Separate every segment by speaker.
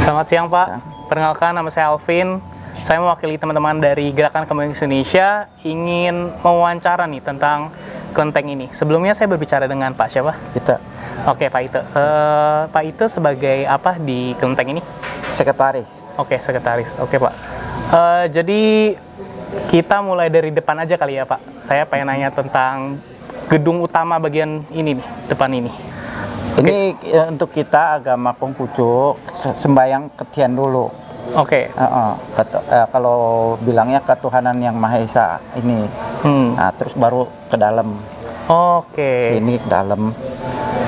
Speaker 1: Selamat siang Pak, perkenalkan nama saya Alvin. Saya mewakili teman-teman dari Gerakan Komunitas Indonesia ingin mewawancara nih tentang kelenteng ini. Sebelumnya saya berbicara dengan Pak siapa?
Speaker 2: Ite.
Speaker 1: Oke Pak Ite. Pak Ite sebagai apa di kelenteng ini?
Speaker 2: Sekretaris.
Speaker 1: Oke, sekretaris. Oke Pak. Jadi kita mulai dari depan aja kali ya Pak. Saya pengen nanya tentang gedung utama bagian ini nih, depan ini.
Speaker 2: Ini untuk kita agama Konghucu sembahyang ketian dulu.
Speaker 1: Oke.
Speaker 2: Kalau bilangnya ketuhanan yang Maha Esa ini. Nah, terus baru ke dalam.
Speaker 1: Oke.
Speaker 2: Sini ke dalam.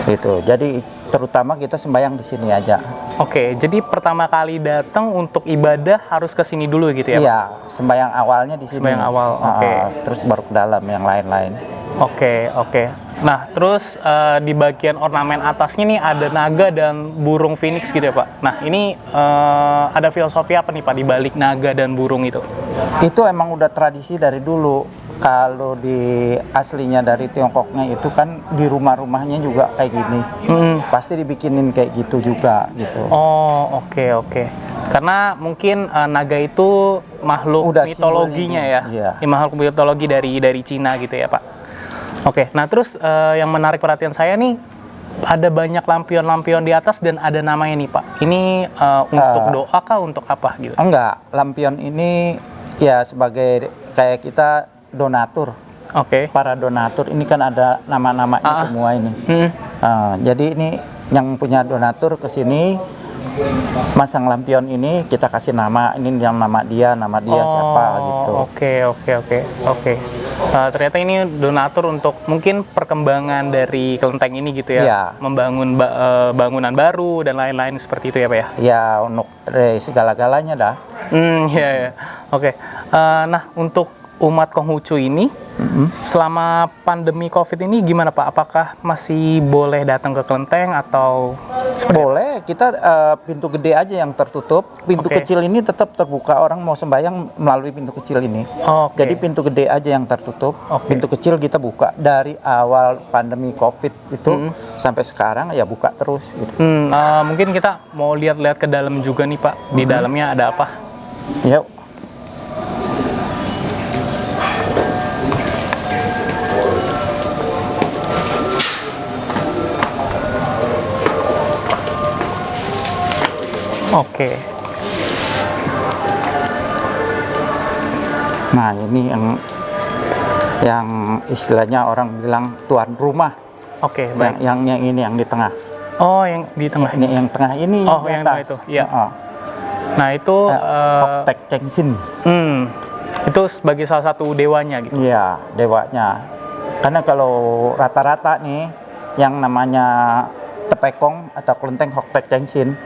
Speaker 2: Itu. Jadi terutama kita sembahyang di sini aja.
Speaker 1: Oke, jadi pertama kali datang untuk ibadah harus ke sini dulu gitu ya?
Speaker 2: Iya, sembahyang awalnya di sini.
Speaker 1: Sembahyang awal, oke.
Speaker 2: Terus baru ke dalam yang lain-lain.
Speaker 1: Oke. Nah, terus di bagian ornamen atasnya nih ada naga dan burung phoenix gitu ya Pak? Nah, ini ada filosofi apa nih Pak di balik naga dan burung itu?
Speaker 2: Itu emang udah tradisi dari dulu. Kalau di aslinya dari Tiongkoknya itu kan di rumah-rumahnya juga kayak gini. Pasti dibikinin kayak gitu juga gitu.
Speaker 1: Oh, oke. Karena mungkin naga itu makhluk
Speaker 2: Udah
Speaker 1: mitologinya ya?
Speaker 2: Iya.
Speaker 1: Makhluk mitologi dari Cina gitu ya Pak? Oke, nah terus yang menarik perhatian saya nih, ada banyak lampion-lampion di atas dan ada namanya nih Pak. Ini untuk doa kah, untuk apa gitu?
Speaker 2: Enggak, lampion ini ya sebagai kayak kita donatur.
Speaker 1: Oke.
Speaker 2: Para donatur ini kan ada nama-namanya semua ini. Jadi ini yang punya donatur ke sini masang lampion ini, kita kasih nama, ini yang nama dia siapa gitu.
Speaker 1: Oke. Ternyata ini donatur untuk mungkin perkembangan dari kelenteng ini gitu ya,
Speaker 2: Iya.
Speaker 1: membangun bangunan baru dan lain-lain seperti itu ya Pak ya?
Speaker 2: Ya untuk segala-galanya dah.
Speaker 1: Iya. Oke. Nah, untuk umat Konghucu ini selama pandemi COVID ini gimana Pak? Apakah masih boleh datang ke kelenteng atau
Speaker 2: Boleh, kita pintu gede aja yang tertutup. Pintu
Speaker 1: Oke.
Speaker 2: kecil ini tetap terbuka, orang mau sembahyang melalui pintu kecil ini.
Speaker 1: Oke.
Speaker 2: Jadi pintu gede aja yang tertutup.
Speaker 1: Oke.
Speaker 2: Pintu kecil kita buka dari awal pandemi COVID itu sampai sekarang ya buka terus gitu.
Speaker 1: Mungkin kita mau lihat-lihat ke dalam juga nih Pak. Di dalamnya ada apa?
Speaker 2: Yuk.
Speaker 1: Oke.
Speaker 2: Nah, ini yang istilahnya orang bilang tuan rumah.
Speaker 1: Oke, baik.
Speaker 2: Yang ini yang di tengah.
Speaker 1: Oh, yang di tengah
Speaker 2: Ini yang tengah ini
Speaker 1: Oh,
Speaker 2: di
Speaker 1: yang tengah
Speaker 2: atas.
Speaker 1: itu, iya. Nah, itu
Speaker 2: Hoktek Chengsin.
Speaker 1: itu sebagai salah satu dewanya gitu.
Speaker 2: Iya, dewanya. Karena kalau rata-rata nih yang namanya Tepekong atau kelenteng Hoktek Chengsin,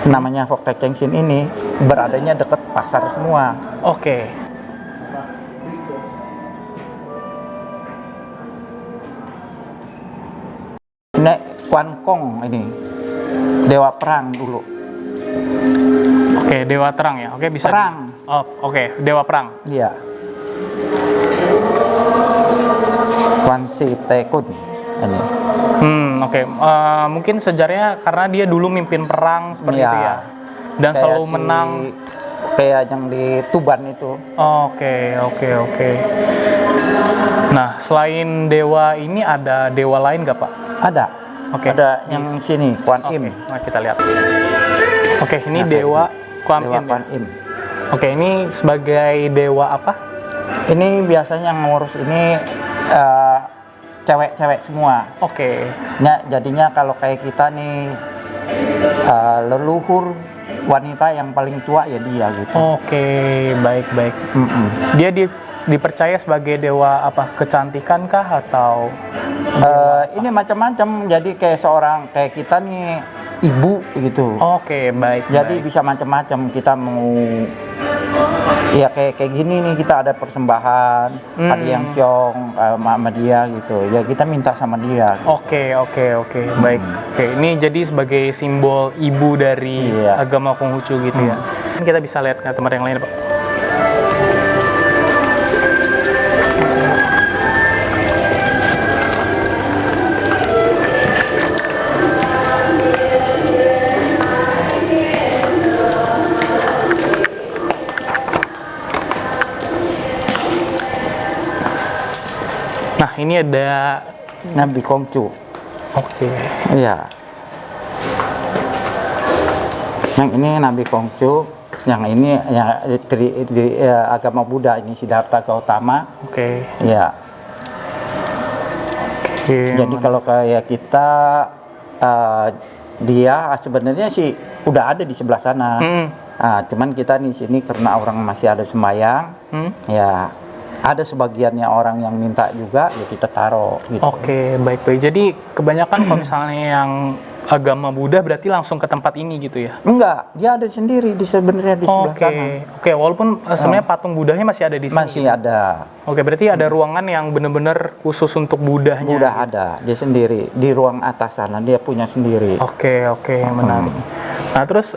Speaker 2: namanya Hoktek Chengsin ini beradanya dekat pasar semua.
Speaker 1: Oke.
Speaker 2: Nek Quan Kong ini dewa perang dulu.
Speaker 1: Oke, dewa terang ya. Oke, bisa.
Speaker 2: Perang.
Speaker 1: Oh, oke, dewa perang.
Speaker 2: Iya. Quan Si Tekun ini.
Speaker 1: Oke. Mungkin sejarahnya karena dia dulu mimpin perang seperti
Speaker 2: Iya.
Speaker 1: itu ya. Dan
Speaker 2: Kayak
Speaker 1: selalu menang.
Speaker 2: Kayak yang di Tuban itu.
Speaker 1: Oke. Nah, selain dewa ini ada dewa lain nggak Pak?
Speaker 2: Ada.
Speaker 1: Oke.
Speaker 2: Ada yang sini Quan Im.
Speaker 1: Nah, kita lihat. Oke, ini
Speaker 2: Nah,
Speaker 1: dewa Quan
Speaker 2: Dewa
Speaker 1: Im.
Speaker 2: Quan Im.
Speaker 1: Oke, ini sebagai dewa apa?
Speaker 2: Ini biasanya ngurus ini cewek-cewek semua.
Speaker 1: Oke.
Speaker 2: Nah, jadinya kalau kayak kita nih leluhur wanita yang paling tua ya dia gitu.
Speaker 1: Oke, baik. Dia dipercaya sebagai dewa apa? Kecantikan kah atau
Speaker 2: ini macam-macam. Jadi kayak seorang kayak kita nih ibu gitu.
Speaker 1: Oke, baik.
Speaker 2: Jadi
Speaker 1: baik.
Speaker 2: bisa macam-macam. Kita mau ya kayak gini nih, kita ada persembahan, ada yang ciong sama dia gitu. Ya kita minta sama dia. Gitu.
Speaker 1: Oke, baik. Oke, ini jadi sebagai simbol ibu dari
Speaker 2: Iya.
Speaker 1: agama Konghucu gitu ya. Kita bisa lihat ke tempat yang lain, Pak. Nah, ini ada
Speaker 2: Nabi Konghucu.
Speaker 1: oke.
Speaker 2: Iya. Yang ini Nabi Konghucu, yang ini ya, agama Buddha, ini Siddhartha Gautama.
Speaker 1: Oke.
Speaker 2: Ya.
Speaker 1: Oke.
Speaker 2: Jadi kalau kayak kita dia sebenarnya sih udah ada di sebelah sana. Cuman kita di sini karena orang masih ada sembahyang, ya ada sebagiannya orang yang minta juga, ya kita taruh. Gitu.
Speaker 1: Oke, baik. Jadi kebanyakan kalau misalnya yang agama Buddha berarti langsung ke tempat ini gitu ya?
Speaker 2: Enggak, dia ada sendiri sebenarnya di sebelah sana.
Speaker 1: Oke, walaupun sebenarnya patung Budanya masih ada di sini.
Speaker 2: Masih ada.
Speaker 1: Oke, berarti ada ruangan yang benar-benar khusus untuk Budanya.
Speaker 2: Udah ada, dia sendiri di ruang atas sana, dia punya sendiri.
Speaker 1: Oke, menarik. Nah, terus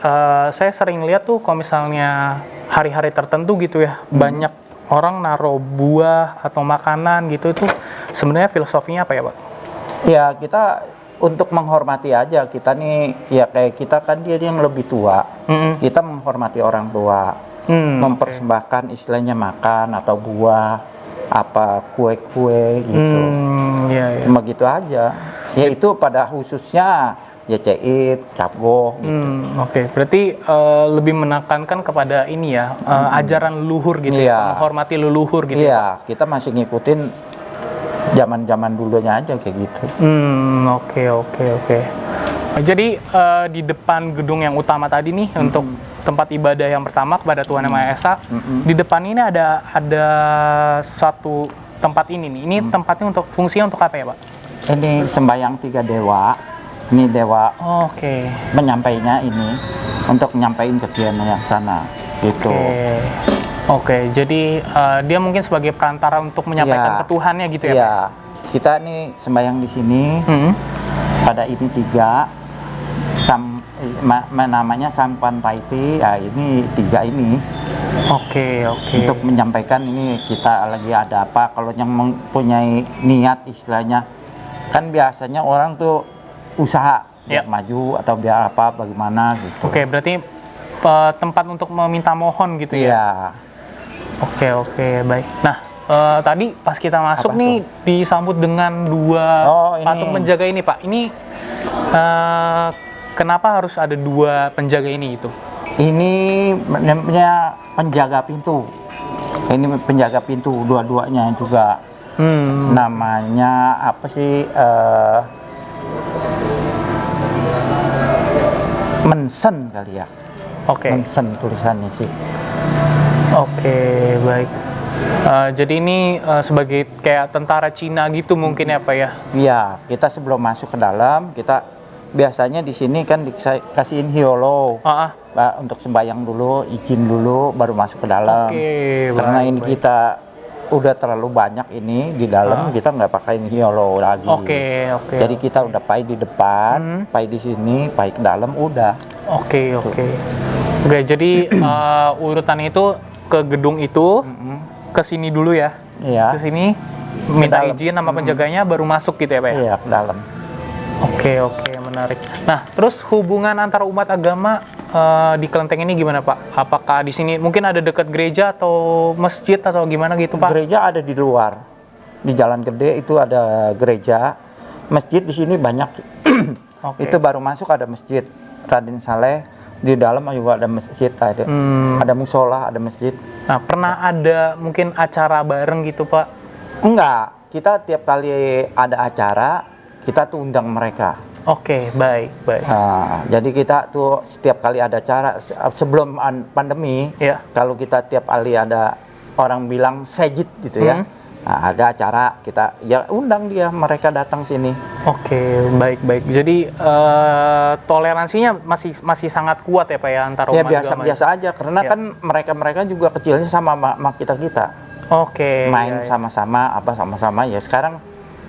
Speaker 1: saya sering lihat tuh kalau misalnya hari-hari tertentu gitu ya, banyak orang naruh buah atau makanan gitu, itu sebenarnya filosofinya apa ya, Pak?
Speaker 2: Ya, kita untuk menghormati aja. Kita nih, ya kayak kita kan dia yang lebih tua. Kita menghormati orang tua. Mempersembahkan istilahnya makan atau buah, apa kue-kue gitu.
Speaker 1: Iya.
Speaker 2: Cuma gitu aja. Ya itu pada khususnya ya ceit, capgo gitu.
Speaker 1: Oke, berarti lebih menekankan kepada ini ya, ajaran leluhur gitu ya,
Speaker 2: Iya.
Speaker 1: menghormati leluhur gitu.
Speaker 2: Iya, kita masih ngikutin zaman-zaman dulunya aja kayak gitu.
Speaker 1: Oke. Jadi di depan gedung yang utama tadi nih untuk tempat ibadah yang pertama kepada Tuhan Yang Maha Esa, di depan ini ada satu tempat ini nih. Ini tempatnya untuk fungsinya untuk apa ya, Pak?
Speaker 2: Ini sembahyang 3 dewa. Ini dewa
Speaker 1: Oke.
Speaker 2: menyampainya ini untuk nyampein ke Tian yang sana gitu.
Speaker 1: Oke, jadi dia mungkin sebagai perantara untuk menyampaikan ke Tuhannya gitu ya?
Speaker 2: Iya, kita nih sembahyang di sini. Pada ini 3 namanya Sampan Taiti. Ya, ini 3 ini.
Speaker 1: Oke.
Speaker 2: Untuk menyampaikan ini kita lagi ada apa. Kalau yang mempunyai niat istilahnya, kan biasanya orang tuh usaha biar maju atau biar apa, bagaimana gitu.
Speaker 1: Oke, berarti tempat untuk meminta mohon gitu ya?
Speaker 2: Iya.
Speaker 1: Oke, baik. Nah, tadi pas kita masuk
Speaker 2: Apa
Speaker 1: nih disambut dengan 2 patung penjaga ini, Pak. Ini kenapa harus ada 2 penjaga ini itu?
Speaker 2: Ini namanya penjaga pintu. Ini penjaga pintu dua-duanya juga. Namanya apa sih? Mensen kali ya.
Speaker 1: Oke.
Speaker 2: Mensen tulisannya sih.
Speaker 1: Oke, baik. Jadi ini sebagai kayak tentara Cina gitu mungkin ya, Pak ya?
Speaker 2: Iya, kita sebelum masuk ke dalam, kita biasanya di sini kan dikasihin hiolo. Untuk sembahyang dulu, izin dulu, baru masuk ke dalam. Karena ini kita udah terlalu banyak ini di dalam, kita nggak pakai hiolo lagi.
Speaker 1: Oke.
Speaker 2: Jadi kita udah pai di depan, pai di sini, pai ke dalam, udah.
Speaker 1: Oke, jadi urutan itu ke gedung itu, ke sini dulu ya?
Speaker 2: Iya.
Speaker 1: Ke sini, minta izin sama penjaganya, baru masuk gitu ya, Pak?
Speaker 2: Iya, ke dalam.
Speaker 1: Oke, menarik. Nah, terus hubungan antara umat agama di Kelenteng ini gimana, Pak? Apakah di sini mungkin ada dekat gereja atau masjid atau gimana gitu, Pak?
Speaker 2: Gereja ada di luar, di Jalan Gede itu ada gereja. Masjid di sini banyak. Itu baru masuk ada masjid Raden Saleh. Di dalam juga ada masjid, ada musola, ada masjid.
Speaker 1: Nah, pernah ada mungkin acara bareng gitu, Pak?
Speaker 2: Enggak, kita tiap kali ada acara, kita tuh undang mereka.
Speaker 1: Oke, baik.
Speaker 2: Nah, jadi kita tuh setiap kali ada acara, sebelum pandemi, kalau kita tiap kali ada orang bilang sejid gitu ya, Nah, ada acara kita ya undang mereka datang sini.
Speaker 1: Oke, baik. Jadi toleransinya masih sangat kuat ya Pak ya antar
Speaker 2: Ya
Speaker 1: umat agama.
Speaker 2: biasa aja karena
Speaker 1: Ya.
Speaker 2: kan mereka juga kecilnya sama kita.
Speaker 1: Oke.
Speaker 2: Main
Speaker 1: iya.
Speaker 2: sama-sama sama-sama ya sekarang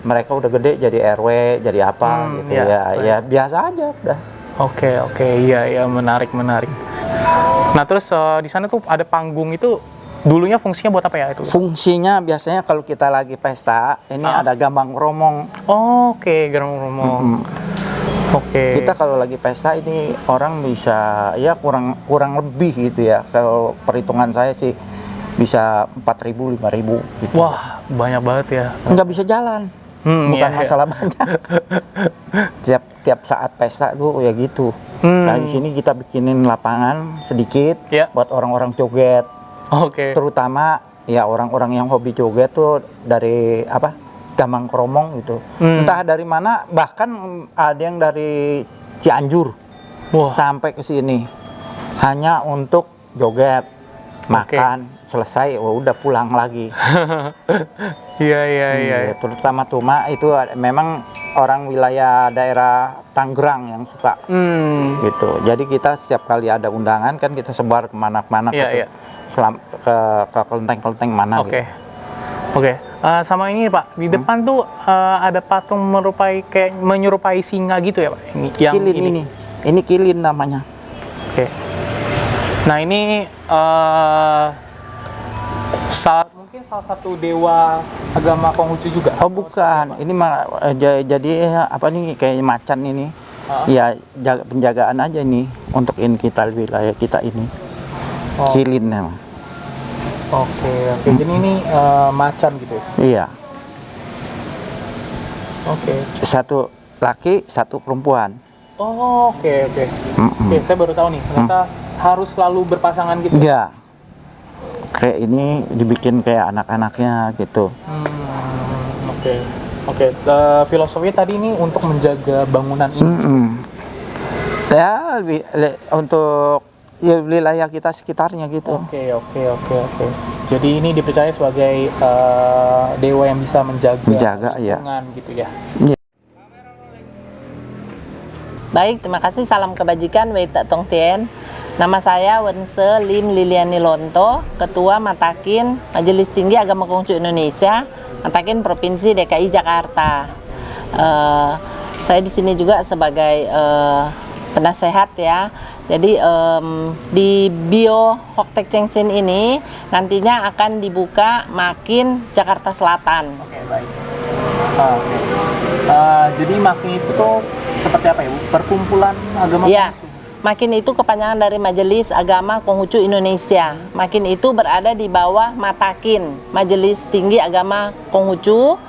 Speaker 2: mereka udah gede jadi RW jadi apa gitu
Speaker 1: ya,
Speaker 2: ya biasa aja udah.
Speaker 1: Oke, iya menarik. Nah terus di sana tuh ada panggung itu dulunya fungsinya buat apa ya itu?
Speaker 2: Fungsinya biasanya kalau kita lagi pesta ini ada gambang kromong.
Speaker 1: Oke, geromong. Oke.
Speaker 2: Kita kalau lagi pesta ini orang bisa ya kurang lebih gitu ya, kalau perhitungan saya sih bisa 4.000 5.000 gitu.
Speaker 1: Wah, banyak banget ya.
Speaker 2: Nggak bisa jalan. Bukan
Speaker 1: iya.
Speaker 2: masalah banyak. Tiap saat pesta tuh ya gitu. Nah di sini kita bikinin lapangan sedikit
Speaker 1: Ya.
Speaker 2: buat orang-orang joget.
Speaker 1: Oke.
Speaker 2: Terutama ya orang-orang yang hobi joget tuh dari gambang kromong gitu. Entah dari mana, bahkan ada yang dari Cianjur
Speaker 1: Wah.
Speaker 2: sampai ke sini hanya untuk joget, makan, selesai udah pulang lagi.
Speaker 1: Iya.
Speaker 2: Terutama Tuma itu memang orang wilayah daerah Tangerang yang suka gitu. Jadi kita setiap kali ada undangan kan kita sebar kemana-mana
Speaker 1: Iya.
Speaker 2: ke kelenteng-kelenteng mana
Speaker 1: Oke.
Speaker 2: gitu.
Speaker 1: Oke. Sama ini Pak, di depan tuh ada patung menyerupai singa gitu ya Pak? Yang
Speaker 2: Kilin ini kilin namanya.
Speaker 1: Oke. Nah ini mungkin salah satu dewa agama Konghucu juga.
Speaker 2: Oh bukan, ini mah jadi apa nih kayak macan ini. Ya penjagaan aja nih untuk kita wilayah kita ini.
Speaker 1: Oh.
Speaker 2: Kilin memang.
Speaker 1: Oke. Jadi ini macan gitu ya?
Speaker 2: Iya.
Speaker 1: Oke.
Speaker 2: Satu laki, satu perempuan.
Speaker 1: Oh, oke. Oke, saya baru tahu nih. Ternyata harus selalu berpasangan gitu.
Speaker 2: Iya. Kayak ini dibikin kayak anak-anaknya gitu.
Speaker 1: Oke. Filosofinya tadi ini untuk menjaga bangunan ini.
Speaker 2: Ya untuk ya wilayah kita sekitarnya gitu.
Speaker 1: Oke. Jadi ini dipercaya sebagai dewa yang bisa menjaga lingkungan gitu ya.
Speaker 3: Baik, terima kasih. Salam kebajikan, Wei Tak Tong Tien. Nama saya Wense Lim Liliani Lonto, Ketua Matakin Majelis Tinggi Agama Konghucu Indonesia, Matakin Provinsi DKI Jakarta. Saya di sini juga sebagai penasehat ya. Jadi di Bio Hoktek Chengsin ini nantinya akan dibuka Makin Jakarta Selatan.
Speaker 1: Oke, baik. Jadi Makin itu tuh seperti apa ya, Bu? Perkumpulan agama
Speaker 3: Ya,
Speaker 1: Konghucu?
Speaker 3: Makin itu kepanjangan dari Majelis Agama Konghucu Indonesia. Makin itu berada di bawah Matakin, Majelis Tinggi Agama Konghucu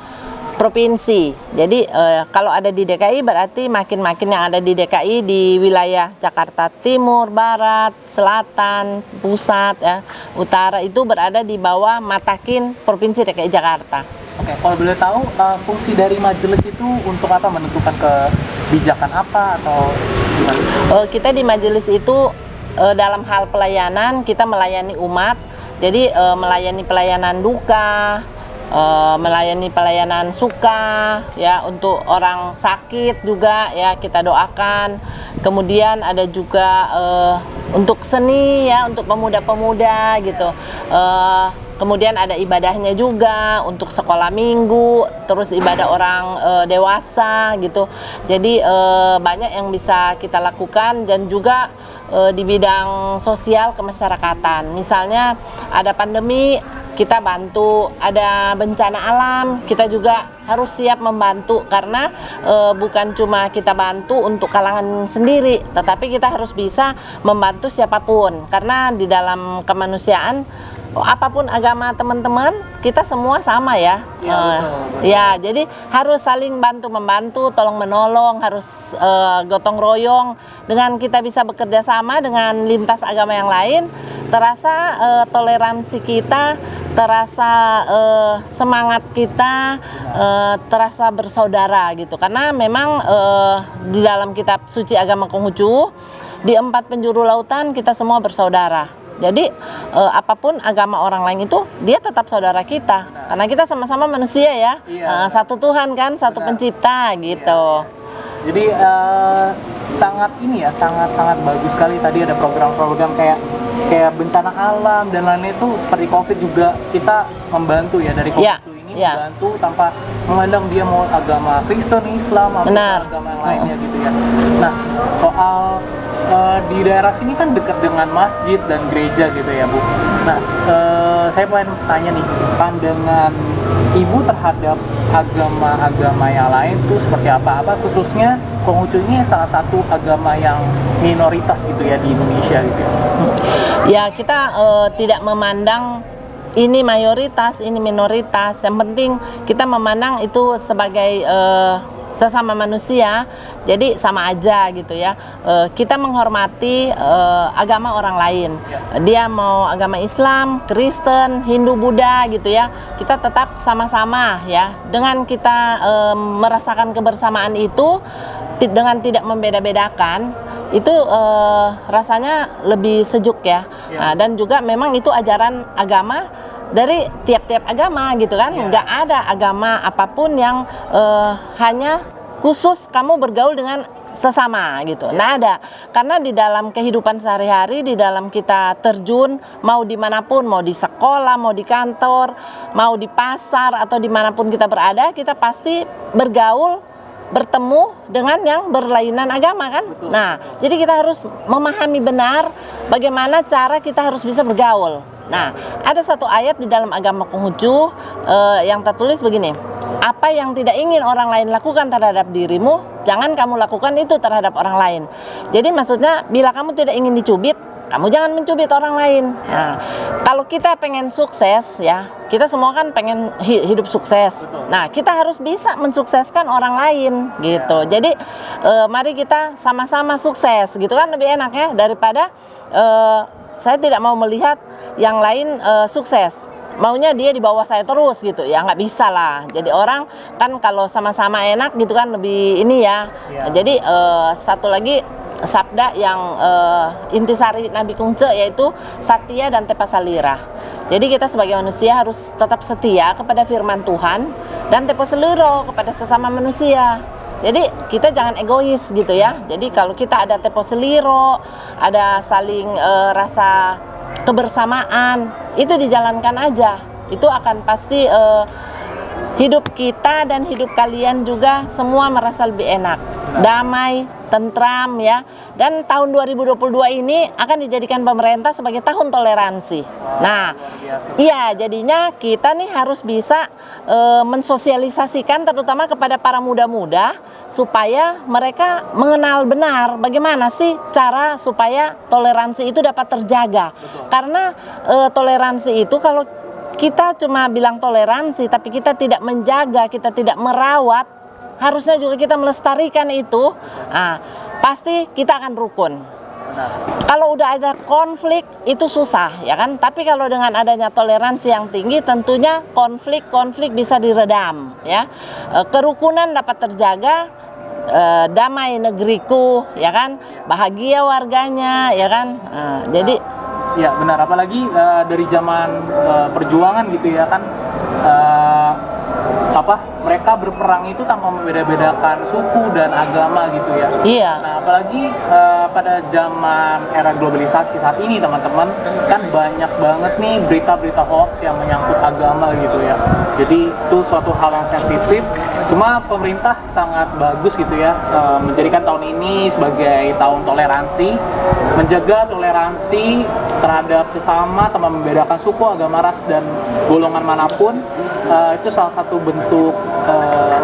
Speaker 3: Provinsi. Jadi kalau ada di DKI berarti makin yang ada di DKI di wilayah Jakarta Timur, Barat, Selatan, Pusat, ya, Utara itu berada di bawah Matakin Provinsi DKI Jakarta.
Speaker 1: Oke, kalau boleh tahu fungsi dari majelis itu untuk apa? Menentukan kebijakan apa atau gimana?
Speaker 3: Kita di majelis itu dalam hal pelayanan kita melayani umat. Jadi melayani pelayanan duka, melayani pelayanan suka, ya untuk orang sakit juga ya kita doakan. Kemudian ada juga untuk seni ya untuk pemuda-pemuda gitu. Kemudian ada ibadahnya juga untuk sekolah minggu, terus ibadah orang dewasa gitu. Jadi banyak yang bisa kita lakukan dan juga di bidang sosial kemasyarakatan. Misalnya ada pandemi, kita bantu, ada bencana alam, kita juga harus siap membantu karena bukan cuma kita bantu untuk kalangan sendiri, tetapi kita harus bisa membantu siapapun karena di dalam kemanusiaan apapun agama teman-teman kita semua sama ya. Ya, jadi harus saling bantu membantu, tolong menolong, harus gotong royong. Dengan kita bisa bekerja sama dengan lintas agama yang lain, terasa toleransi kita, terasa semangat kita, terasa bersaudara gitu. Karena memang di dalam kitab suci agama Konghucu di 4 penjuru lautan kita semua bersaudara. Jadi apapun agama orang lain itu dia tetap saudara kita. Karena kita sama-sama manusia ya. Satu Tuhan kan, satu pencipta gitu.
Speaker 1: Jadi sangat ini ya, sangat bagus sekali tadi ada program-program kayak bencana alam dan lain-lain itu seperti COVID juga kita membantu ya dari Konghucu ini membantu tanpa memandang dia mau agama Kristen, Islam atau agama yang lainnya gitu ya. Nah, soal di daerah sini kan dekat dengan masjid dan gereja gitu ya, Bu. Nah, saya pengen tanya nih, pandangan Ibu terhadap agama-agama yang lain itu seperti apa? Apa khususnya Konghucu ini salah satu agama yang minoritas gitu ya di Indonesia gitu ya?
Speaker 3: Ya, kita tidak memandang ini mayoritas, ini minoritas. Yang penting kita memandang itu sebagai sesama manusia, jadi sama aja gitu ya. Kita menghormati agama orang lain. Dia mau agama Islam, Kristen, Hindu, Buddha gitu ya. Kita tetap sama-sama ya. Dengan kita merasakan kebersamaan itu dengan tidak membeda-bedakan, itu rasanya lebih sejuk ya. Nah, dan juga memang itu ajaran agama dari tiap-tiap agama gitu kan. Nggak ada agama apapun yang hanya khusus kamu bergaul dengan sesama gitu. Nah, ada. Karena di dalam kehidupan sehari-hari, di dalam kita terjun, mau dimanapun, mau di sekolah, mau di kantor, mau di pasar, atau dimanapun kita berada, kita pasti bergaul, bertemu dengan yang berlainan agama kan.
Speaker 1: Betul.
Speaker 3: Nah, jadi kita harus memahami benar bagaimana cara kita harus bisa bergaul. Nah, ada satu ayat di dalam agama Konghucu yang tertulis begini: apa yang tidak ingin orang lain lakukan terhadap dirimu, jangan kamu lakukan itu terhadap orang lain. Jadi maksudnya, bila kamu tidak ingin dicubit, kamu jangan mencubit orang lain. Nah, kalau kita pengen sukses ya, kita semua kan pengen hidup sukses. Nah, kita harus bisa mensukseskan orang lain gitu. Jadi mari kita sama-sama sukses gitu kan, lebih enak ya daripada saya tidak mau melihat yang lain sukses. Maunya dia di bawah saya terus gitu ya, nggak bisa lah. Jadi orang kan kalau sama-sama enak gitu kan lebih ini ya. Nah, jadi satu lagi sabda yang intisari Nabi Kungce, yaitu Satya dan Tepa Salira. Jadi kita sebagai manusia harus tetap setia kepada firman Tuhan dan Tepa Salira kepada sesama manusia. Jadi kita jangan egois gitu ya. Jadi kalau kita ada Tepa Salira, ada saling rasa kebersamaan, itu dijalankan aja. Itu akan pasti hidup kita dan hidup kalian juga semua merasa lebih enak, damai, tentram ya. Dan tahun 2022 ini akan dijadikan pemerintah sebagai tahun toleransi. Nah, iya, jadinya kita nih harus bisa mensosialisasikan terutama kepada para muda-muda supaya mereka mengenal benar bagaimana sih cara supaya toleransi itu dapat terjaga. Karena toleransi itu kalau kita cuma bilang toleransi tapi kita tidak menjaga, kita tidak merawat, harusnya juga kita melestarikan itu. Nah, pasti kita akan rukun. Kalau udah ada konflik itu susah ya kan, tapi kalau dengan adanya toleransi yang tinggi tentunya konflik bisa diredam ya. Kerukunan dapat terjaga, damai negeriku ya kan, bahagia warganya ya kan. Jadi
Speaker 1: ya benar, apalagi dari zaman perjuangan gitu ya kan, mereka berperang itu tanpa membeda-bedakan suku dan agama gitu ya.
Speaker 3: iya.
Speaker 1: Nah, apalagi pada zaman era globalisasi saat ini teman-teman, kan banyak banget nih berita-berita hoax yang menyangkut agama gitu ya. Jadi itu suatu hal yang sensitif. Cuma pemerintah sangat bagus gitu ya, menjadikan tahun ini sebagai tahun toleransi, menjaga toleransi terhadap sesama tanpa membedakan suku, agama, ras, dan golongan manapun. Itu salah satu bentuk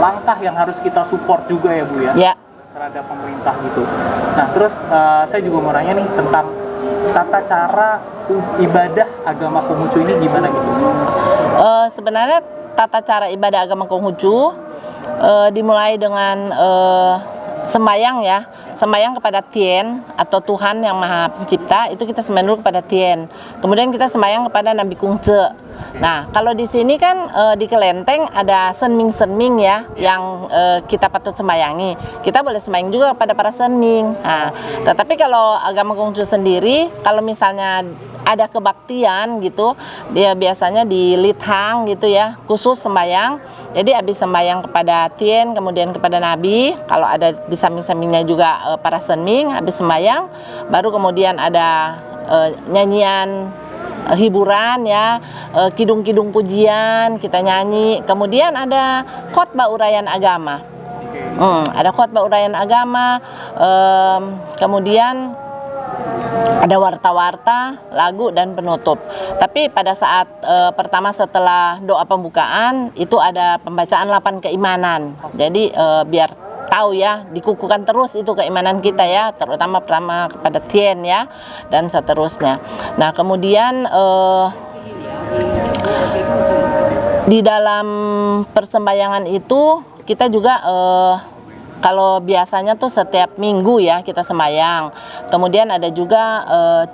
Speaker 1: langkah yang harus kita support juga ya Bu ya, terhadap pemerintah gitu. Nah terus saya juga mau nanya nih tentang tata cara ibadah agama Konghucu ini gimana gitu?
Speaker 3: Sebenarnya tata cara ibadah agama Konghucu dimulai dengan sembahyang ya, sembahyang kepada Tien atau Tuhan yang Maha Pencipta, itu kita sembahyang dulu kepada Tien. Kemudian kita sembahyang kepada Nabi Kungce. Nah, kalau di sini kan di kelenteng ada senming-senming ya, yang kita patut sembayangi. Kita boleh sembahyang juga kepada para senming. Nah, tetapi kalau agama Konghucu sendiri, kalau misalnya ada kebaktian gitu, dia biasanya di Lithang gitu ya, khusus sembahyang. Jadi habis sembahyang kepada Tien, kemudian kepada Nabi, kalau ada di samping-sampingnya juga para senming, habis sembahyang baru kemudian ada nyanyian hiburan ya, kidung-kidung pujian kita nyanyi, kemudian ada khotbah uraian agama. Ada khotbah uraian agama, kemudian ada warta-warta, lagu dan penutup. Tapi pada saat pertama setelah doa pembukaan itu ada pembacaan 8 keimanan. Jadi biar tahu ya, dikukuhkan terus itu keimanan kita ya, terutama pertama kepada Tien ya, dan seterusnya. Nah kemudian di dalam persembahyangan itu kita juga kalau biasanya tuh setiap minggu ya kita sembahyang. Kemudian ada juga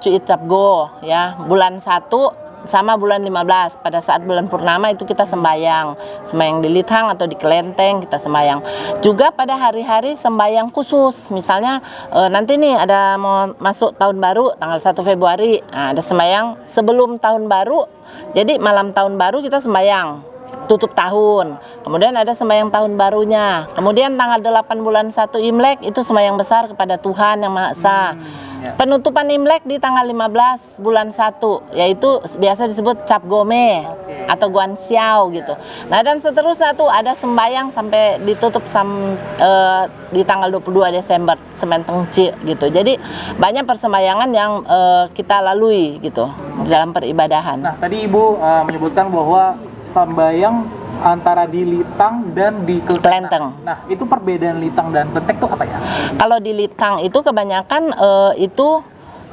Speaker 3: Cuit Capgo ya, bulan 1 sama bulan 15. Pada saat bulan purnama itu kita sembahyang di Lithang atau di Kelenteng kita sembahyang. Juga pada hari-hari sembahyang khusus. Misalnya nanti nih ada mau masuk tahun baru tanggal 1 Februari. Nah, ada sembahyang sebelum tahun baru. Jadi malam tahun baru kita sembahyang tutup tahun. Kemudian ada sembahyang tahun barunya. Kemudian tanggal 8 bulan 1 Imlek itu sembahyang besar kepada Tuhan Yang Maha Esa. Penutupan Imlek di tanggal 15 bulan 1, yaitu biasa disebut Cap Gome atau Guan Xiao gitu. Nah dan seterusnya tuh ada sembahyang sampai ditutup di tanggal 22 Desember Sementeng Ci gitu. Jadi banyak persembahyangan yang kita lalui gitu di dalam peribadahan.
Speaker 1: Nah tadi Ibu menyebutkan bahwa sembahyang antara di Lithang dan di
Speaker 3: Kelenteng.
Speaker 1: Nah, itu perbedaan Lithang dan Kelenteng itu apa ya?
Speaker 3: Kalau di Lithang itu kebanyakan itu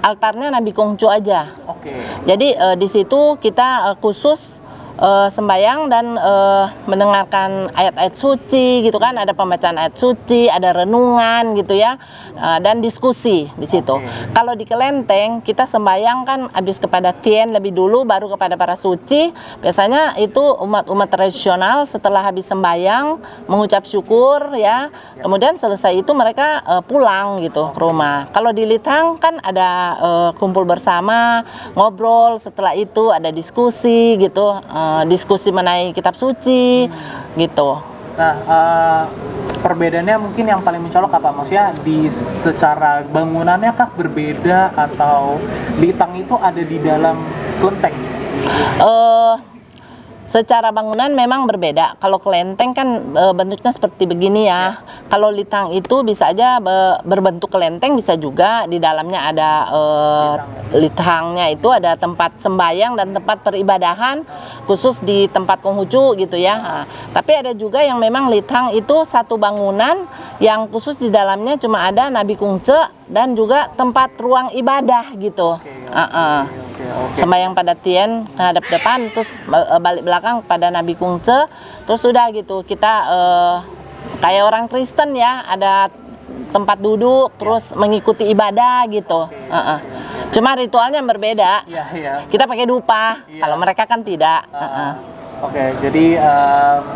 Speaker 3: altarnya Nabi Kongcu aja.
Speaker 1: Oke.
Speaker 3: Jadi di situ kita khusus sembahyang dan mendengarkan ayat-ayat suci gitu kan, ada pembacaan ayat suci, ada renungan gitu ya, dan diskusi di situ. Kalau di Kelenteng kita sembahyang kan habis kepada Tien lebih dulu baru kepada para suci. Biasanya itu umat-umat tradisional setelah habis sembahyang mengucap syukur ya, kemudian selesai itu mereka pulang gitu ke rumah. Kalau di Lithang kan ada kumpul bersama, ngobrol, setelah itu ada diskusi gitu. Diskusi mengenai kitab suci gitu.
Speaker 1: Nah, perbedaannya mungkin yang paling mencolok apa? Maksudnya di secara bangunannya kah berbeda atau Lithang itu ada di dalam Kelenteng?
Speaker 3: Secara bangunan memang berbeda. Kalau Kelenteng kan bentuknya seperti begini ya. Kalau Lithang itu bisa aja berbentuk kelenteng, bisa juga di dalamnya ada Lithangnya itu ada tempat sembahyang dan tempat peribadahan khusus di tempat Konghucu gitu ya. Nah, tapi ada juga yang memang Lithang itu satu bangunan yang khusus di dalamnya cuma ada Nabi Kungce dan juga tempat ruang ibadah gitu. Sembahyang pada Tien menghadap depan, terus balik belakang pada Nabi Kungce, terus sudah gitu kita kayak orang Kristen ya, ada tempat duduk terus mengikuti ibadah gitu. Cuma ritualnya berbeda. Kita pakai dupa, kalau mereka kan tidak.
Speaker 1: Oke, jadi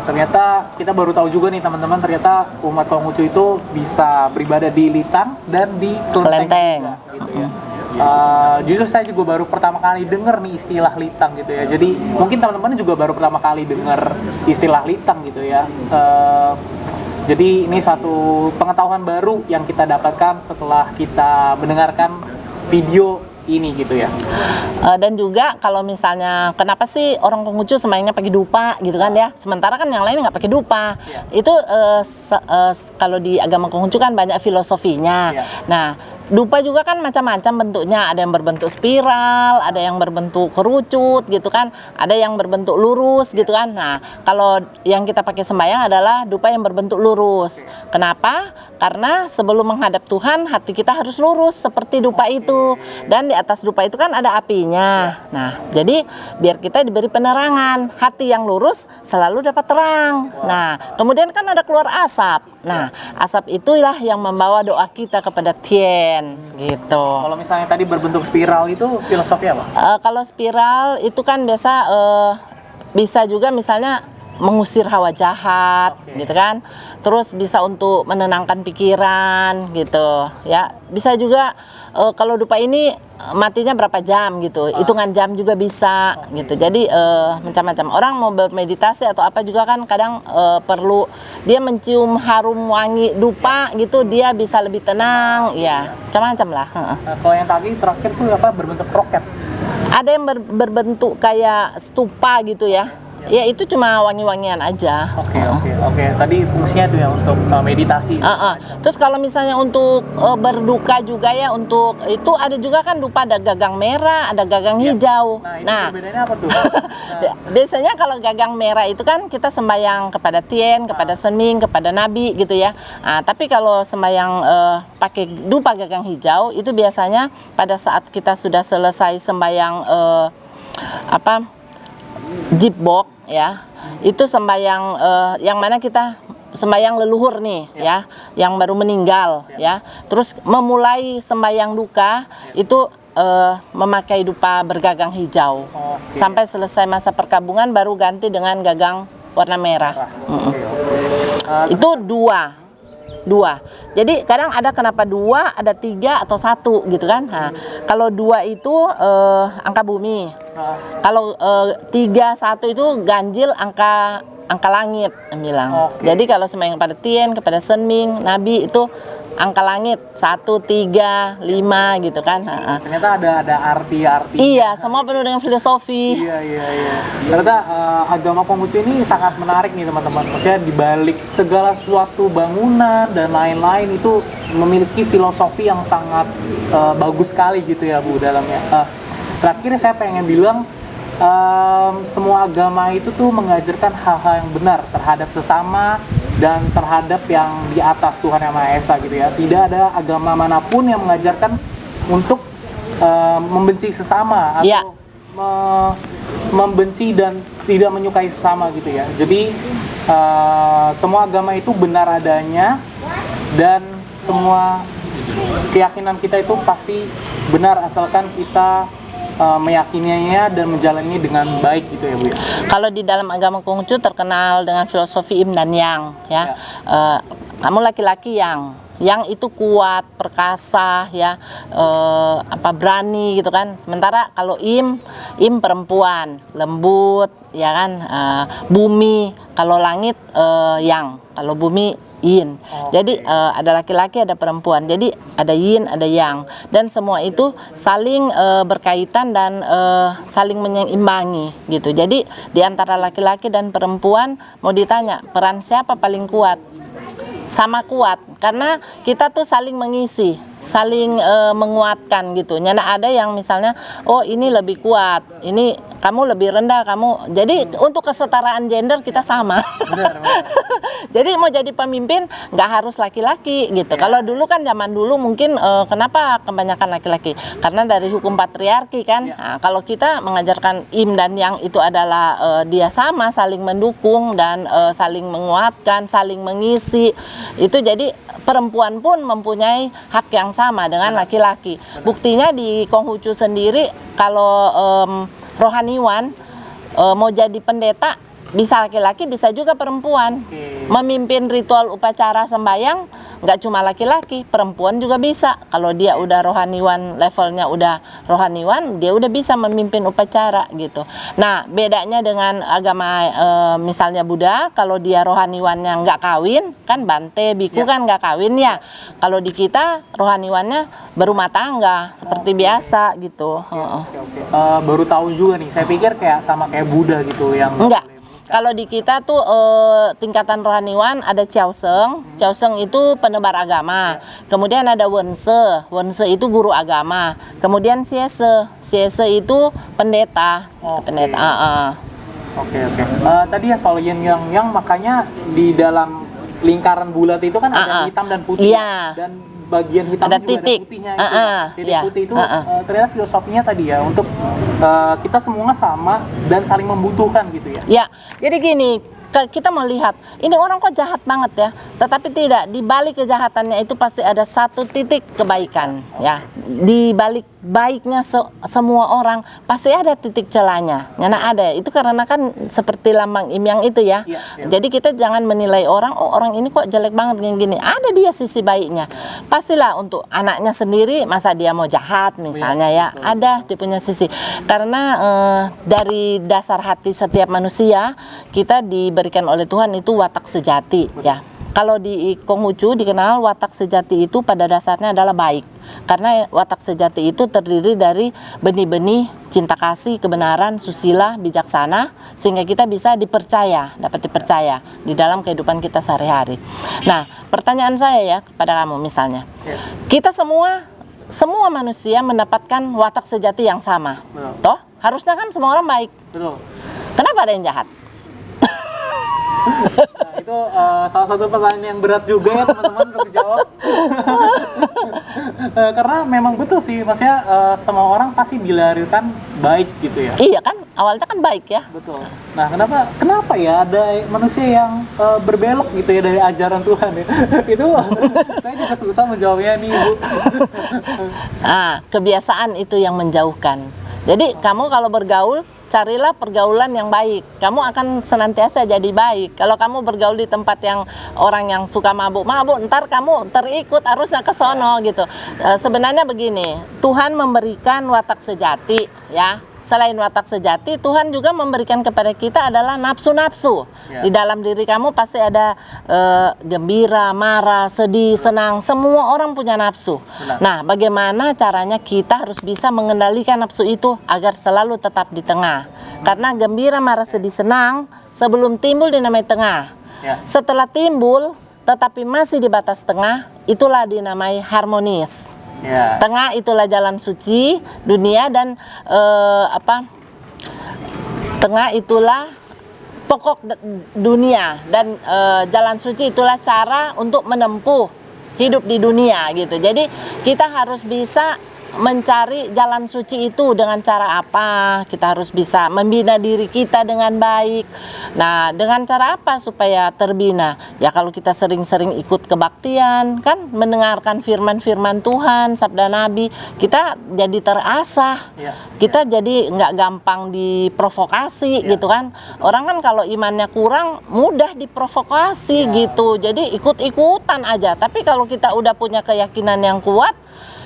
Speaker 1: ternyata kita baru tahu juga nih teman-teman, ternyata umat Konghucu itu bisa beribadah di Lithang dan di Kelenteng juga, gitu ya. Justru saya juga baru pertama kali dengar nih istilah Lithang gitu ya. Jadi mungkin teman-teman juga baru pertama kali dengar istilah Lithang gitu ya. Jadi ini satu pengetahuan baru yang kita dapatkan setelah kita mendengarkan video ini gitu ya.
Speaker 3: Dan juga kalau misalnya kenapa sih orang Konghucu sembahyangnya pakai dupa gitu kan ya, sementara kan yang lain nggak pakai dupa. Itu kalau di agama Konghucu kan banyak filosofinya. Nah, dupa juga kan macam-macam bentuknya, ada yang berbentuk spiral, ada yang berbentuk kerucut gitu kan, ada yang berbentuk lurus gitu kan. Nah, kalau yang kita pakai sembahyang adalah dupa yang berbentuk lurus. Kenapa? Karena sebelum menghadap Tuhan, hati kita harus lurus seperti dupa itu. Dan di atas dupa itu kan ada apinya. Nah, jadi biar kita diberi penerangan, hati yang lurus selalu dapat terang. Nah, kemudian kan ada keluar asap. Nah, asap itulah yang membawa doa kita kepada Tien gitu.
Speaker 1: Kalau misalnya tadi berbentuk spiral itu filosofi apa?
Speaker 3: Kalau spiral itu kan biasa bisa juga misalnya mengusir hawa jahat, gitu kan. Terus bisa untuk menenangkan pikiran, gitu ya. Bisa juga kalau dupa ini matinya berapa jam gitu, hitungan jam juga bisa, gitu. Jadi macam-macam. Orang mau bermeditasi atau apa juga kan kadang perlu dia mencium harum wangi dupa gitu, dia bisa lebih tenang, ya macam-macam lah.
Speaker 1: Nah, kalau yang tadi terakhir tuh apa, berbentuk roket?
Speaker 3: Ada yang berbentuk kayak stupa gitu ya. Ya itu cuma wangi-wangian aja.
Speaker 1: Oke. Tadi fungsinya itu ya untuk meditasi.
Speaker 3: Terus kalau misalnya untuk berduka juga ya, untuk itu ada juga kan dupa, ada gagang merah, ada gagang hijau.
Speaker 1: Nah, itu perbedaannya apa tuh?
Speaker 3: Biasanya kalau gagang merah itu kan kita sembahyang kepada Tien, kepada Senming, kepada Nabi gitu ya. Nah, tapi kalau sembahyang pakai dupa gagang hijau itu biasanya pada saat kita sudah selesai sembahyang jibok ya, itu sembahyang yang mana kita sembahyang leluhur nih ya, yang baru meninggal ya, terus memulai sembahyang duka itu memakai dupa bergagang hijau sampai selesai masa perkabungan baru ganti dengan gagang warna merah. Itu dua. Jadi kadang ada kenapa 2, ada 3 atau 1 gitu kan. Nah, kalau 2 itu angka bumi. Kalau 3, 1 itu ganjil angka langit bilang. Jadi kalau sembahyang kepada Tien, kepada Senming, Nabi itu angka langit 1, 3, 5 gitu kan.
Speaker 1: Ternyata ada arti-arti.
Speaker 3: Iya, semua penuh dengan filosofi.
Speaker 1: Iya. Ternyata agama Konghucu ini sangat menarik nih teman-teman. Maksudnya dibalik segala suatu bangunan dan lain-lain itu memiliki filosofi yang sangat bagus sekali gitu ya Bu dalamnya. Terakhir saya pengen bilang semua agama itu tuh mengajarkan hal-hal yang benar terhadap sesama dan terhadap yang di atas Tuhan Yang Maha Esa gitu ya. Tidak ada agama manapun yang mengajarkan untuk membenci sesama atau membenci dan tidak menyukai sesama gitu ya. Jadi semua agama itu benar adanya dan semua keyakinan kita itu pasti benar asalkan kita meyakininya dan menjalani dengan baik gitu ya Bu ya.
Speaker 3: Kalau di dalam agama Konghucu terkenal dengan filosofi Yin dan Yang ya. Kamu laki-laki yang itu kuat, perkasa ya, berani gitu kan. Sementara kalau Im perempuan, lembut ya kan, bumi. Kalau langit Yang, kalau bumi Yin. Jadi ada laki-laki, ada perempuan. Jadi ada Yin, ada Yang. Dan semua itu saling berkaitan dan saling menyeimbangi gitu. Jadi di antara laki-laki dan perempuan mau ditanya peran siapa paling kuat? Sama kuat, karena kita tuh saling mengisi, saling menguatkan gitu. Nyana ada yang misalnya, oh ini lebih kuat, ini kamu lebih rendah, kamu. Jadi untuk kesetaraan gender kita sama.
Speaker 1: Benar.
Speaker 3: Jadi mau jadi pemimpin nggak harus laki-laki gitu. Kalau dulu kan zaman dulu mungkin kenapa kebanyakan laki-laki? Karena dari hukum patriarki kan. Nah, kalau kita mengajarkan Im dan Yang itu adalah dia sama, saling mendukung dan saling menguatkan, saling mengisi. Itu jadi perempuan pun mempunyai hak yang sama dengan laki-laki. Buktinya di Konghucu sendiri kalau rohaniwan mau jadi pendeta bisa laki-laki bisa juga perempuan. Memimpin ritual upacara sembahyang nggak cuma laki-laki, perempuan juga bisa. Kalau dia udah rohaniwan, levelnya udah rohaniwan, dia udah bisa memimpin upacara gitu. Nah bedanya dengan agama misalnya Buddha, kalau dia rohaniwannya nggak kawin kan, Bante, Biku kan nggak kawin ya. Kalau di kita rohaniwannya berumah tangga seperti biasa gitu.
Speaker 1: Baru tahu juga nih, saya pikir sama kayak Buddha gitu yang
Speaker 3: enggak. Kalau di kita tuh tingkatan rohaniwan ada Chaoseng. Chaoseng itu penebar agama. Kemudian ada Wense. Wense itu guru agama. Kemudian Siese. Siese itu pendeta. Pendeta.
Speaker 1: Oke. Tadi ya soal yin yang makanya di dalam lingkaran bulat itu kan ada hitam dan putih.
Speaker 3: Iya.
Speaker 1: Dan bagian hitam
Speaker 3: ada
Speaker 1: juga
Speaker 3: titik.
Speaker 1: Ada putihnya itu. Titik putih itu ternyata filosofinya tadi ya untuk kita semua sama dan saling membutuhkan gitu ya.
Speaker 3: Ya, jadi gini, kita melihat ini orang kok jahat banget ya, tetapi tidak, di balik kejahatannya itu pasti ada satu titik kebaikan ya. Di balik baiknya semua orang pasti ada titik celahnya. Ngana ada. Itu karena kan seperti lambang imyang itu ya. Jadi kita jangan menilai orang, oh orang ini kok jelek banget gini-gini. Ada dia sisi baiknya. Pastilah untuk anaknya sendiri, masa dia mau jahat misalnya ya. Ada dia punya sisi. Karena dari dasar hati setiap manusia kita diberikan oleh Tuhan itu watak sejati ya. Kalau di Konghucu dikenal watak sejati itu pada dasarnya adalah baik. Karena watak sejati itu terdiri dari benih-benih cinta kasih, kebenaran, susila, bijaksana, sehingga kita bisa dapat dipercaya di dalam kehidupan kita sehari-hari. Nah, pertanyaan saya ya kepada kamu misalnya, kita semua manusia mendapatkan watak sejati yang sama, toh harusnya kan semua orang baik.
Speaker 1: Betul.
Speaker 3: Kenapa ada yang jahat?
Speaker 1: Nah, itu salah satu pertanyaan yang berat juga ya teman-teman untuk dijawab. Karena memang betul sih, maksudnya semua orang pasti dilahirkan baik gitu ya.
Speaker 3: Iya kan, awalnya kan baik ya.
Speaker 1: Betul. Nah, kenapa ya ada manusia yang berbelok gitu ya dari ajaran Tuhan ya? Itu saya juga susah menjawabnya nih, Bu.
Speaker 3: Kebiasaan itu yang menjauhkan. Jadi kamu kalau bergaul, carilah pergaulan yang baik. Kamu akan senantiasa jadi baik. Kalau kamu bergaul di tempat yang orang yang suka mabuk-mabuk, ntar kamu terikut arusnya ke sono gitu. Sebenarnya begini, Tuhan memberikan watak sejati ya. Selain watak sejati, Tuhan juga memberikan kepada kita adalah nafsu-nafsu. Di dalam diri kamu pasti ada gembira, marah, sedih, senang. Semua orang punya nafsu. Nah, bagaimana caranya kita harus bisa mengendalikan nafsu itu agar selalu tetap di tengah. Karena gembira, marah, sedih, senang sebelum timbul dinamai tengah. Setelah timbul, tetapi masih di batas tengah, itulah dinamai harmonis. Tengah itulah jalan suci dunia dan tengah itulah pokok dunia dan jalan suci itulah cara untuk menempuh hidup di dunia gitu. Jadi kita harus bisa mencari jalan suci itu dengan cara apa? Kita harus bisa membina diri kita dengan baik. Nah, dengan cara apa supaya terbina? Ya kalau kita sering-sering ikut kebaktian, kan mendengarkan firman-firman Tuhan, sabda Nabi, kita jadi terasah. Kita jadi nggak gampang diprovokasi gitu kan. Orang kan kalau imannya kurang mudah diprovokasi gitu. Jadi ikut-ikutan aja. Tapi kalau kita udah punya keyakinan yang kuat,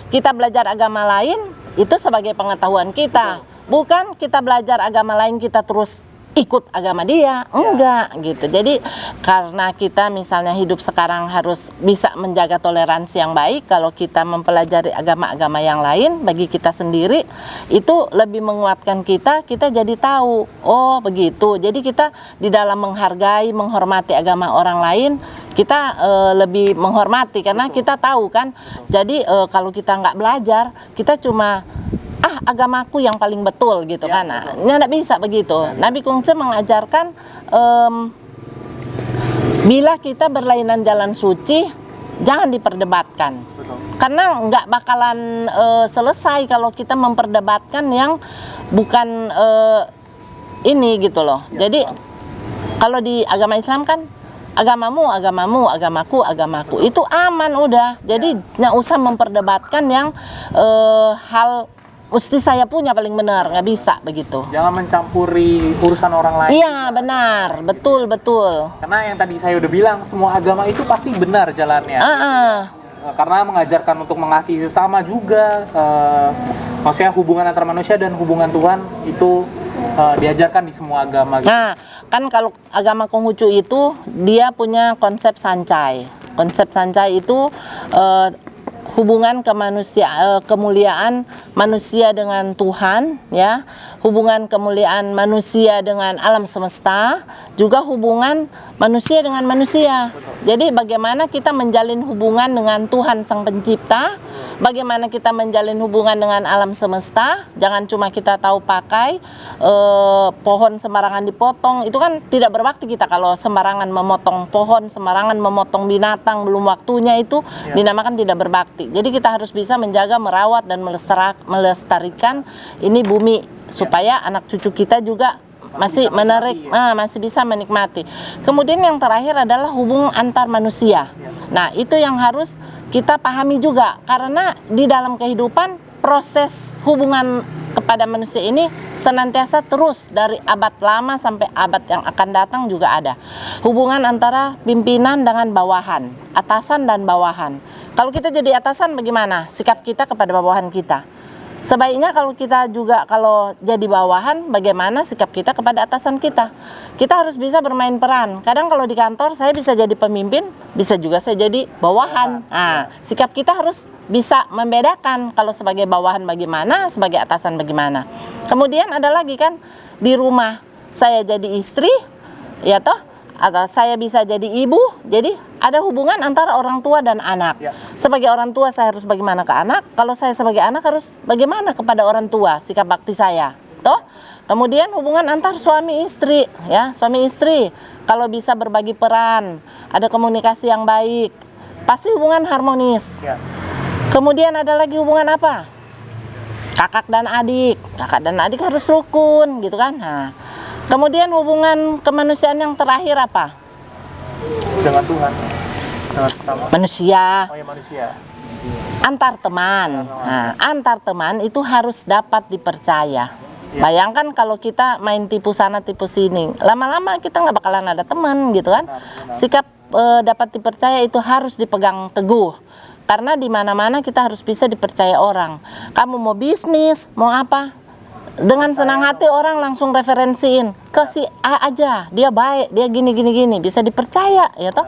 Speaker 3: kita belajar agama lain itu sebagai pengetahuan kita. Bukan kita belajar agama lain kita terus ikut agama dia, enggak gitu. Jadi karena kita misalnya hidup sekarang harus bisa menjaga toleransi yang baik, kalau kita mempelajari agama-agama yang lain bagi kita sendiri itu lebih menguatkan kita jadi tahu, oh begitu. Jadi kita di dalam menghargai, menghormati agama orang lain, kita lebih menghormati karena kita tahu kan. Jadi kalau kita nggak belajar, kita cuma agamaku yang paling betul gitu kan. Nah, nggak bisa begitu. Nabi Kungce mengajarkan bila kita berlainan jalan suci jangan diperdebatkan. Karena nggak bakalan selesai kalau kita memperdebatkan yang bukan ini gitu loh. Jadi kalau di agama Islam kan agamamu, agamaku, itu aman udah. Jadi nggak usah memperdebatkan yang hal mesti saya punya paling benar, nggak bisa begitu.
Speaker 1: Jangan mencampuri urusan orang lain.
Speaker 3: Iya benar, betul.
Speaker 1: Karena yang tadi saya udah bilang, semua agama itu pasti benar jalannya. Karena mengajarkan untuk mengasihi sesama juga. Maksudnya hubungan antar manusia dan hubungan Tuhan itu diajarkan di semua agama. Gitu.
Speaker 3: Nah, kan kalau agama Konghucu itu dia punya konsep sancai. Konsep sancai itu hubungan kemuliaan manusia dengan Tuhan, ya, hubungan kemuliaan manusia dengan alam semesta, juga hubungan manusia dengan manusia. Jadi bagaimana kita menjalin hubungan dengan Tuhan Sang Pencipta, bagaimana kita menjalin hubungan dengan alam semesta. Jangan cuma kita tahu pakai pohon sembarangan dipotong, itu kan tidak berbakti kita kalau sembarangan memotong pohon, sembarangan memotong binatang belum waktunya, itu dinamakan tidak berbakti. Jadi kita harus bisa menjaga, merawat dan melestarikan ini bumi supaya anak cucu kita juga masih masih bisa menikmati. Kemudian yang terakhir adalah hubungan antar manusia. Nah, itu yang harus kita pahami juga karena di dalam kehidupan proses hubungan kepada manusia ini senantiasa terus dari abad lama sampai abad yang akan datang juga ada. Hubungan antara pimpinan dengan bawahan, atasan dan bawahan. Kalau kita jadi atasan bagaimana sikap kita kepada bawahan kita? Sebaiknya kalau kita juga kalau jadi bawahan, bagaimana sikap kita kepada atasan kita? Kita harus bisa bermain peran. Kadang kalau di kantor saya bisa jadi pemimpin, bisa juga saya jadi bawahan. Nah, sikap kita harus bisa membedakan kalau sebagai bawahan bagaimana, sebagai atasan bagaimana. Kemudian ada lagi kan di rumah saya jadi istri, ya toh? Atau saya bisa jadi ibu, jadi ada hubungan antara orang tua dan anak. Sebagai orang tua saya harus bagaimana ke anak, kalau saya sebagai anak harus bagaimana kepada orang tua, sikap bakti saya. Toh? Kemudian hubungan antar suami istri, ya, suami istri kalau bisa berbagi peran, ada komunikasi yang baik, pasti hubungan harmonis. Kemudian ada lagi hubungan apa? Kakak dan adik harus rukun, gitu kan? Nah, kemudian hubungan kemanusiaan yang terakhir apa?
Speaker 1: Dengan Tuhan, dengan sesama.
Speaker 3: Manusia.
Speaker 1: Oh ya, manusia.
Speaker 3: Antar teman. Nah, antar teman itu harus dapat dipercaya. Bayangkan kalau kita main tipu sana tipu sini, lama-lama kita nggak bakalan ada teman, gitu kan? Sikap dapat dipercaya itu harus dipegang teguh. Karena di mana-mana kita harus bisa dipercaya orang. Kamu mau bisnis, mau apa? Dengan senang hati orang langsung referensiin ke si A aja, dia baik, dia gini, bisa dipercaya, ya toh.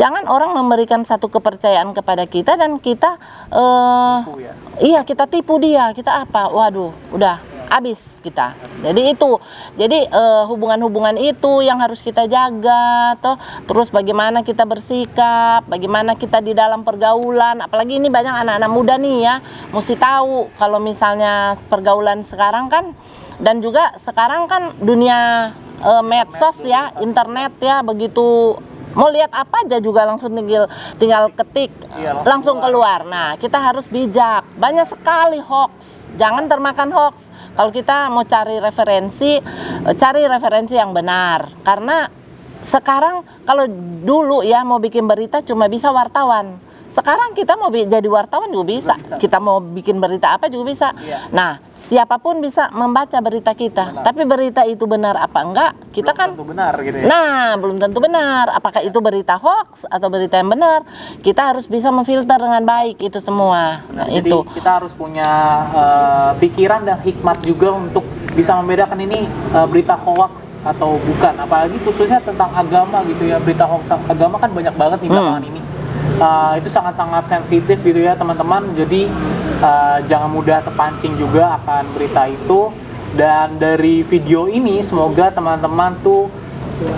Speaker 3: Jangan orang memberikan satu kepercayaan kepada kita dan kita iya, kita tipu dia, kita apa? Waduh, udah habis kita. Jadi itu, jadi hubungan-hubungan itu yang harus kita jaga, toh. Terus bagaimana kita bersikap, bagaimana kita di dalam pergaulan, apalagi ini banyak anak-anak muda nih ya, mesti tahu kalau misalnya pergaulan sekarang kan, dan juga sekarang kan dunia medsos ya, internet ya, begitu mau lihat apa aja juga langsung tinggal ketik, langsung keluar. Nah, kita harus bijak. Banyak sekali hoax. Jangan termakan hoax. Kalau kita mau cari referensi yang benar. Karena sekarang kalau dulu ya mau bikin berita cuma bisa wartawan. Sekarang kita mau jadi wartawan juga bisa. Kita mau bikin berita apa juga bisa. Nah, siapapun bisa membaca berita kita. Tapi berita itu benar apa enggak? Kita kan
Speaker 1: belum tentu benar gitu ya.
Speaker 3: Nah, belum tentu benar. Apakah itu berita hoax atau berita yang benar? Kita harus bisa memfilter dengan baik itu semua. Nah,
Speaker 1: jadi
Speaker 3: itu.
Speaker 1: kita harus punya pikiran dan hikmat juga untuk bisa membedakan ini berita hoax atau bukan. Apalagi khususnya tentang agama gitu ya. Berita hoax agama kan banyak banget nih belakangan ini. Itu sangat-sangat sensitif gitu ya teman-teman, jadi jangan mudah terpancing juga akan berita itu. Dan dari video ini semoga teman-teman tuh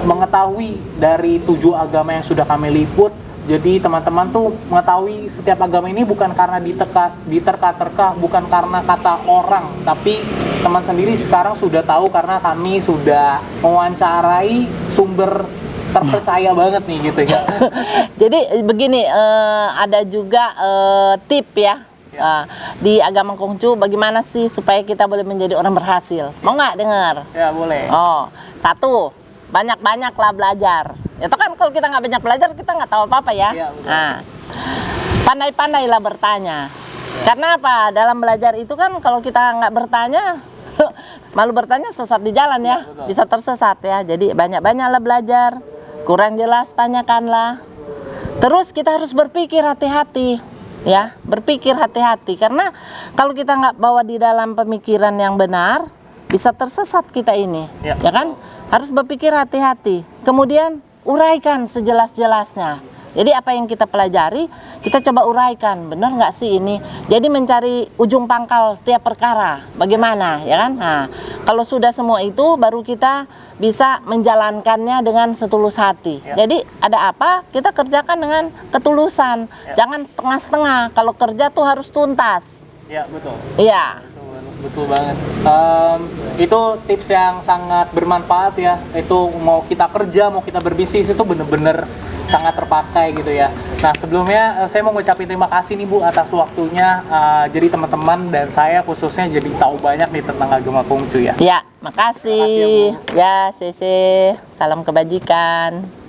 Speaker 1: mengetahui dari 7 agama yang sudah kami liput. Jadi teman-teman tuh mengetahui setiap agama ini bukan karena diterka-terka, bukan karena kata orang, tapi teman sendiri sekarang sudah tahu karena kami sudah mewawancarai sumber terpercaya banget nih gitu ya.
Speaker 3: Jadi begini, ada juga tip ya, di agama Konghucu bagaimana sih supaya kita boleh menjadi orang berhasil. Mau nggak dengar?
Speaker 1: Ya boleh.
Speaker 3: Oh, satu, banyak-banyaklah belajar. Itu kan kalau kita nggak banyak belajar kita nggak tahu apa-apa ya. Nah, pandai-pandailah bertanya. Karena apa? Dalam belajar itu kan kalau kita nggak bertanya malu bertanya sesat di jalan ya, bisa tersesat ya. Jadi banyak-banyaklah belajar. Kurang jelas tanyakanlah. Terus kita harus berpikir hati-hati ya, berpikir hati-hati karena kalau kita nggak bawa di dalam pemikiran yang benar bisa tersesat kita ini, ya kan? Harus berpikir hati-hati. Kemudian uraikan sejelas-jelasnya. Jadi apa yang kita pelajari kita coba uraikan, benar nggak sih ini? Jadi mencari ujung pangkal setiap perkara, bagaimana ya kan? Nah, kalau sudah semua itu baru kita bisa menjalankannya dengan setulus hati. Jadi ada apa kita kerjakan dengan ketulusan, jangan setengah-setengah. Kalau kerja tuh harus tuntas.
Speaker 1: Ya betul.
Speaker 3: Iya.
Speaker 1: Betul banget. Itu tips yang sangat bermanfaat ya. Itu mau kita kerja, mau kita berbisnis itu bener-bener sangat terpakai gitu ya. Nah sebelumnya saya mau ngucapin terima kasih nih Bu atas waktunya. Jadi teman-teman dan saya khususnya jadi tahu banyak nih tentang agama Konghucu ya.
Speaker 3: Ya, makasih. Ya, Sese. Salam kebajikan.